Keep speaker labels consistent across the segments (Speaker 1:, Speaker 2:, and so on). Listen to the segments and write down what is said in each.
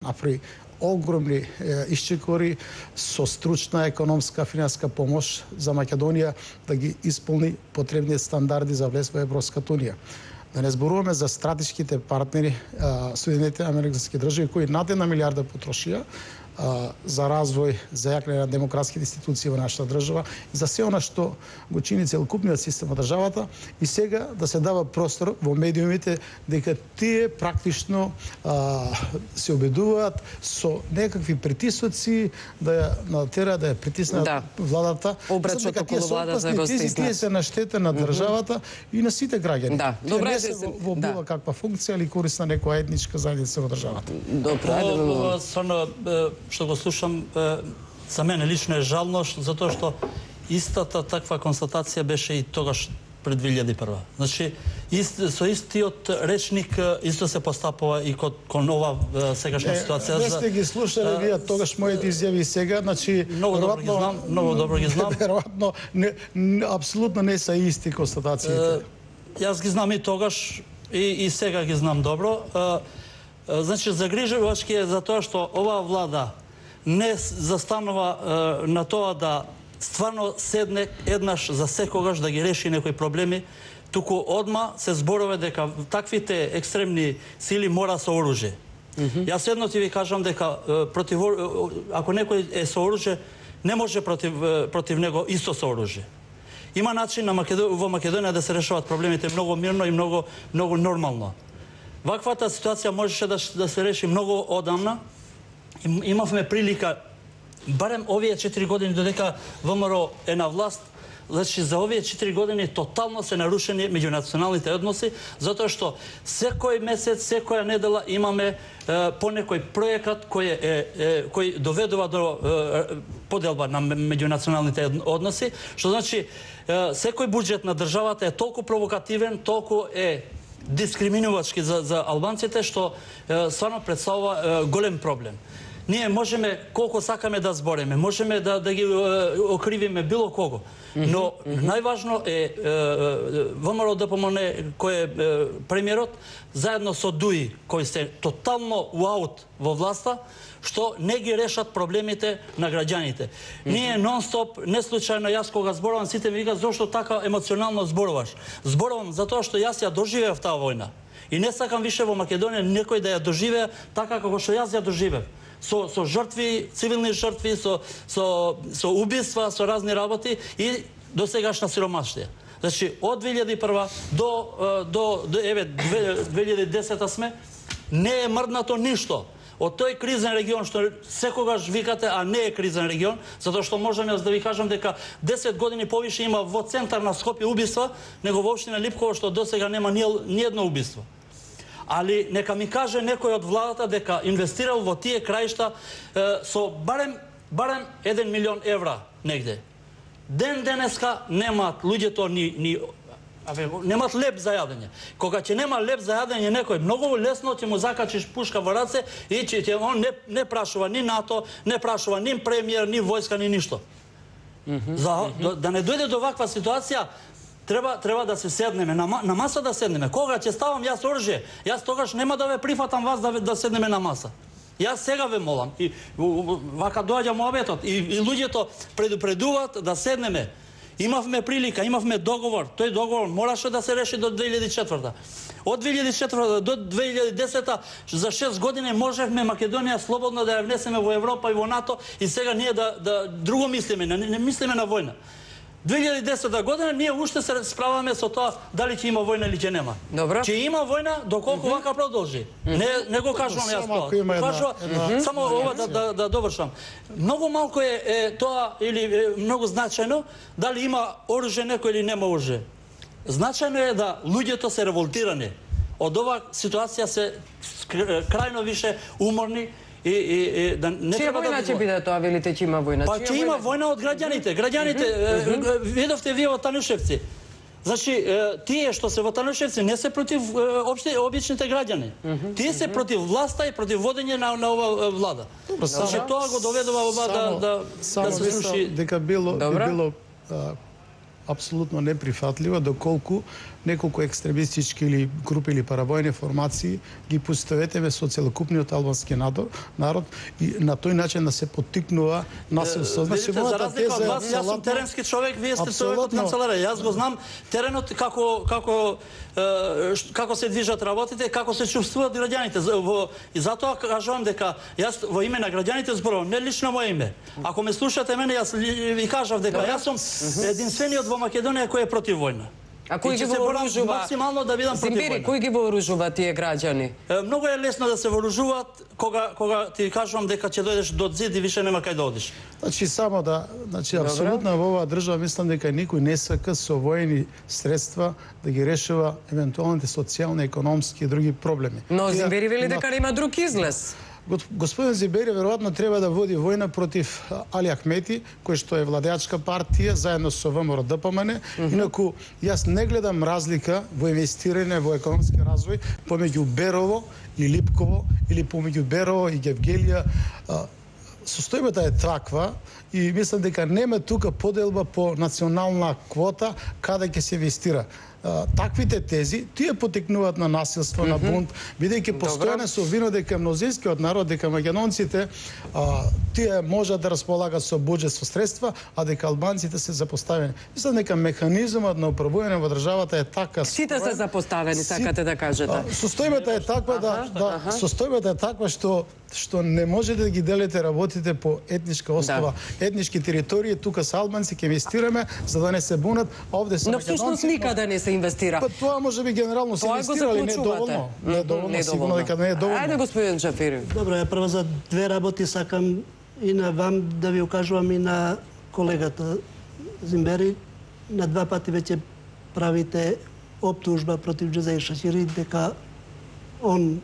Speaker 1: направи огромни исчекори со стручна економска финансска помош за Македонија да ги исполни потребните стандарди за влез во Европската унија. Да не зборуваме за стратешките партнери, Соединетите американски држави, кои над 1 милиарда потрошија за развој, за јакнење на демократските институции во нашата држава, за се она што го чини целокупниот систем во државата, и сега да се дава простор во медиумите дека тие практично се обидуваат со некакви притисоци да ја натера да ја притиснат владата.
Speaker 2: Обрачот околу владата го стиснат.
Speaker 1: Тие се на штета на државата и на сите граѓани.
Speaker 2: Добре,
Speaker 1: не се во било каква функција или корист на некоја етничка заедница во државата.
Speaker 3: Добре, што го слушам, за мене лично е жално, затоа што истата таква констатација беше и тогаш пред 2001. Значи, со истиот речник исто се постапува и кон ова сегашна ситуација.
Speaker 1: Не сте ги слушали вие тогаш моите изјави и сега, значи
Speaker 3: многу добро ги знам.
Speaker 1: Веројатно апсолутно не се исти констатациите.
Speaker 3: Јас ги знам и тогаш и сега ги знам добро. Значи, загрижувачки е за тоа што оваа влада не застанува на тоа да стварно седне еднаш за секогаш да ги реши некои проблеми, туку одма се зборува дека таквите екстремни сили мора со оружје. Јас едно ти ви кажам дека ако некој е со оружје, не може против него исто со оружје. Има начин во Македонија да се решават проблемите многу мирно и многу нормално. Ваквата ситуација можеше да се реши многу одамна. Имавме прилика, барем овие 4 години додека ВМРО е на власт, значи за овие 4 години тотално се нарушени меѓунационалните односи, затоа што секој месец, секоја недела имаме по некој проекат кој доведува до поделба на меѓунационалните односи, што значи секој буџет на државата е толку провокативен, толку е дискриминувачки за албанците, што стварно представува голем проблем. Ние можеме колку сакаме да збореме, можеме да ги окривиме било кого, но најважно е ВМРО ДПМН кој е премиерот, заедно со ДУИ, кои се тотално уаут во власта, што не ги решат проблемите на граѓаните. Ние нон-стоп, не случајно јас кога зборувам, сите ми викаат зошто така емоционално зборуваш. Зборувам затоа што јас ја доживеав таа војна. И не сакам више во Македонија некој да ја доживее така како што јас ја доживеав. Со жртви, цивилни жртви, со убиства, со разни работи и до сегашна сиромаштија. Значи, од 2001 до 2010 сме, не е мрднато ништо. Од тој кризен регион што секогаш викате, а не е кризен регион, затоа што можам јас да ви кажам дека 10 години повише има во центар на Скопје убиства, него во општина Липково што досега нема ни едно убиство. Али нека ми каже некој од владата дека инвестирал во тие краишта со барем 1 милион евра негде. Денеска немаат луѓето немаат леп за јадење. Кога ќе нема леп за јадење некој, многу лесно ќе му закачиш пушка во раце и ќе он не прашува ни НАТО, не прашува ни премиер, ни војска, ни ништо. Да не дојде до ваква ситуација, треба да се седнеме на маса, да седнеме. Кога ќе ставам јас оружје, јас тогаш нема да ве прифатам вас да седнеме на маса. Јас сега ве молам и вака доаѓа муабетот и луѓето предупредуваат да седнеме. Имавме прилика, имавме договор. Тој договор мораше да се реши до 2004. Од 2004 до 2010 за 6 години можевме Македонија слободно да ја внесеме во Европа и во НАТО и сега ние да друго мислиме, не мислиме на војна. 2010 година ние уште се справаме со тоа дали ќе има војна или ќе нема. Ќе има војна доколку вака продолжи. Не го кажувам јас тоа. Само ова да довршам. Многу малку е тоа или многу значајно дали има оружје некој или нема оружје. Значајно е да луѓето се револтирани. Од оваа ситуација се крајно више уморни.
Speaker 2: Чија војна ќе биде тоа, велите ќе има војна?
Speaker 3: Па ќе има војна од граѓаните. Граѓаните, видовте вие во Танушевци. Значи, тие што се во Танушевци не се против обичните граѓани. Тие се против власта и против водење на ова влада. Значи, тоа го доведува ова да се сруши.
Speaker 1: Дека било апсолутно неприфатливо доколку неколку екстремистички или групи или паравојни формации ги поставетеме со целокупниот албански народ и на тој начин да се поттикнува насилство.
Speaker 3: Значи, за разлика од вас, јас сум теренски човек, вие сте човек од канцеларија. Јас го знам теренот како се движат работите, како се чувствуваат граѓаните. И затоа кажувам дека јас во име на граѓаните зборувам, не лично мое име. Ако ме слушате мене, јас ви кажав дека јас сум единствениот во Македонија кој е против војна.
Speaker 2: А кој ги вооружува?
Speaker 3: Максимално да бидам против војна.
Speaker 2: Кој ги вооружува тие граѓани?
Speaker 3: Многу е лесно да се вооружуваат кога ти кажувам дека ќе дојдеш до зид и више нема кај да одиш.
Speaker 1: Значи само апсолутно во оваа држава мислам дека никој не сака со војни средства да ги решава евентуалните социјални, економски и други проблеми.
Speaker 2: Но Зимбери вели дека нема друг излез.
Speaker 1: Господин Зимбери веројатно треба да води војна против Али Ахмети, кој што е владеачка партија заедно со ВМРО ДПМН. Инаку јас не гледам разлика во инвестирање во економски развој помеѓу Берово и Липково или помеѓу Берово и Гевгелија. Состојбата е таква и мислам дека нема тука поделба по национална квота каде ќе се инвестира. Таквите тези, тие потекнуваат на насилство, на бунт, бидејќи постојано со вино дека мнозинскиот народ, дека македонците, тие можат да располагат со буџет, со средства, а дека албанците се запоставени. Мислам дека механизмот на управување во државата е така.
Speaker 2: Сите се запоставени, сакате да кажете.
Speaker 1: Состојбата е таква состојбата е таква што не можете да ги делите работите по етничка основа, етнички територии, тука се албанци ќе инвестираме за да не се бунат, овде се македонци.
Speaker 2: Но всушност никаде не се инвестира.
Speaker 1: Па тоа може би генерално се инвестира, али не доволно. Не доволно, сигурно дека не е доволно.
Speaker 2: Ајде господин Джафери.
Speaker 4: Добро, ја прво за две работи сакам и на вам да ви укажувам и на колегата Зимбери. На два пати веќе правите оптужба против Џезаир Шахири дека он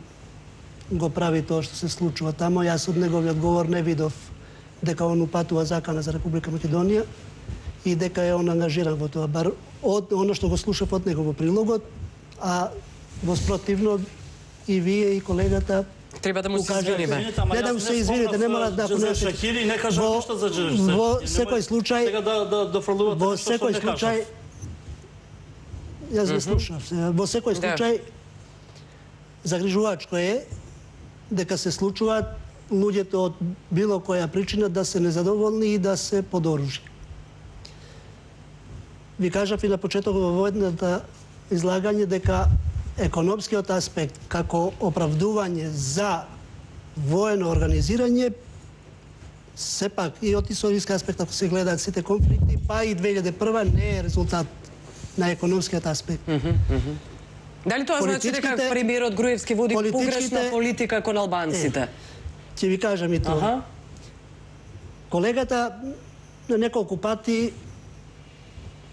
Speaker 4: го прави тоа што се случува тамо. Јас од неговиот говор не видов дека он упатува закана за Република Македонија и дека е он ангажиран во тоа. Бар од оно што го слушав од него во прилогот, а во спротивно и вие и колегата
Speaker 2: треба да му се извиниме.
Speaker 4: Не да му се извините, не мора да понесете.
Speaker 3: Шахири не кажа ништо за Џезаир.
Speaker 4: Во секој случај, во секој случај, јас го слушав. Во секој случај загрижувачко е дека се случуваат луѓето од било која причина да се незадоволни и да се подоружи. Ви кажав и на почеток во војната излагање дека економскиот аспект како оправдување за воено организирање сепак и од историски аспект ако се гледаат сите конфликти, па и 2001 не е резултат на економскиот аспект.
Speaker 2: Дали тоа значи дека премиерот Груевски води погрешна политика кон албанците?
Speaker 4: Ќе ви кажам и тоа. Колегата на неколку пати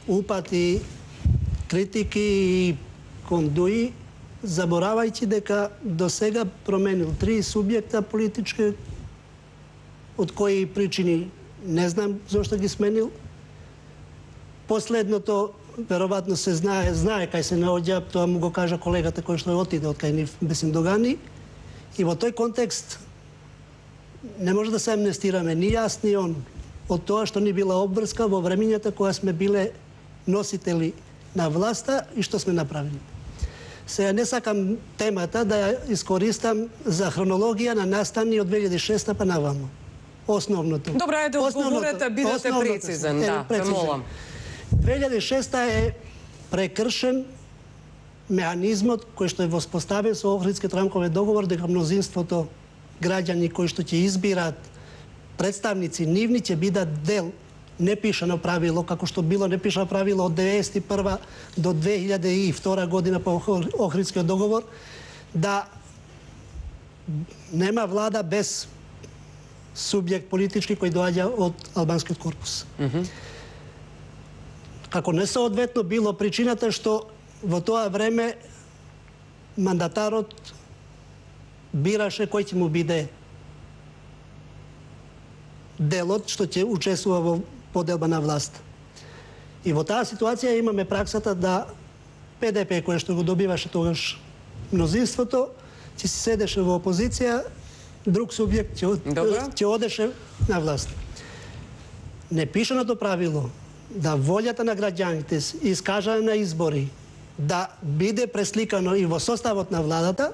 Speaker 4: упати критики и кондуи, заборавајќи дека до сега променил 3 субјекта политички, од кои причини не знам зошто ги сменил. Последното веројатно се знае кај се наоѓа, тоа му го кажа колегата кој што отиде од кај нив Бесим Догани. И во тој контекст не може да се амнестираме ни јас ни он од тоа што ни била обврска во времењата кога сме биле носители на власта и што сме направили. Сега не сакам темата да ја искористам за хронологија на настани од 2006 па наваму. Основното.
Speaker 2: Добро, ајде одговорете, бидете прецизен, да, ве молам.
Speaker 4: 2006 е прекршен механизмот кој што е воспоставен со Охридскиот рамковен договор дека мнозинството граѓани кои што ќе избират представници нивни ќе бидат дел непишано правило, како што било непишано правило од 1991 до 2002 година по Охридскиот договор, да нема влада без субјект политички кој доаѓа од албанскиот корпус. Како несоодветно било причината што во тоа време мандатарот бираше кој ќе му биде делот што ќе учествува во поделба на власт. И во таа ситуација имаме праксата да ПДП, кој што го добиваше тогаш мнозинството, ќе се седеше во опозиција, друг субјект ќе одеше на власт. Непишаното правило да волјата на граѓаните искажана на избори да биде пресликано и во составот на владата,